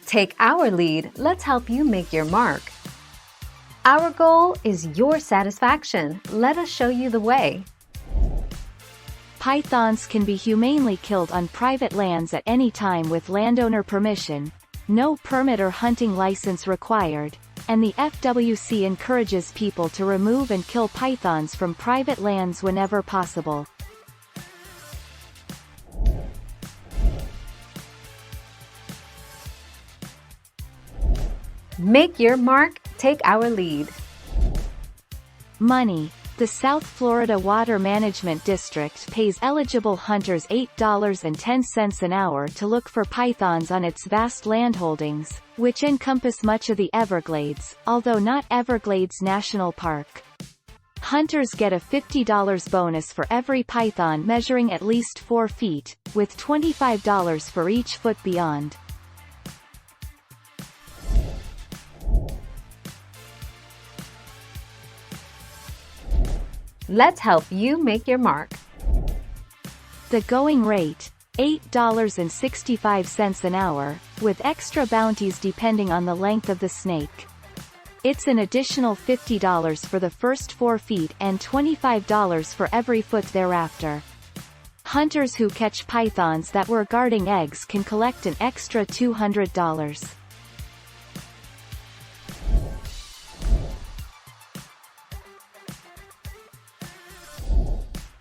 Take our lead, let's help you make your mark. Our goal is your satisfaction. Let us show you the way. Pythons can be humanely killed on private lands at any time with landowner permission, no permit or hunting license required, and the FWC encourages people to remove and kill pythons from private lands whenever possible. Make your mark, take our lead. Money. The South Florida Water Management District pays eligible hunters $8.10 an hour to look for pythons on its vast landholdings, which encompass much of the Everglades, although not Everglades National Park. Hunters get a $50 bonus for every python measuring at least 4 feet, with $25 for each foot beyond. Let's help you make your mark. The going rate, $8.65 an hour, with extra bounties depending on the length of the snake. It's an additional $50 for the first 4 feet and $25 for every foot thereafter. Hunters who catch pythons that were guarding eggs can collect an extra $200.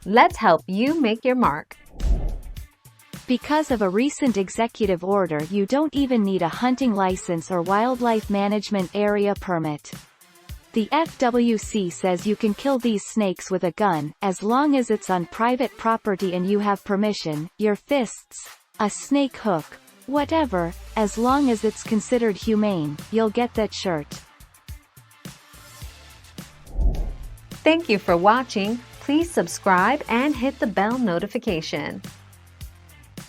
Let's help you make your mark. Because of a recent executive order, you don't even need a hunting license or wildlife management area permit. The FWC says you can kill these snakes with a gun, as long as it's on private property and you have permission, your fists, a snake hook, whatever, as long as it's considered humane, you'll get that shirt. Thank you for watching. Please subscribe and hit the bell notification.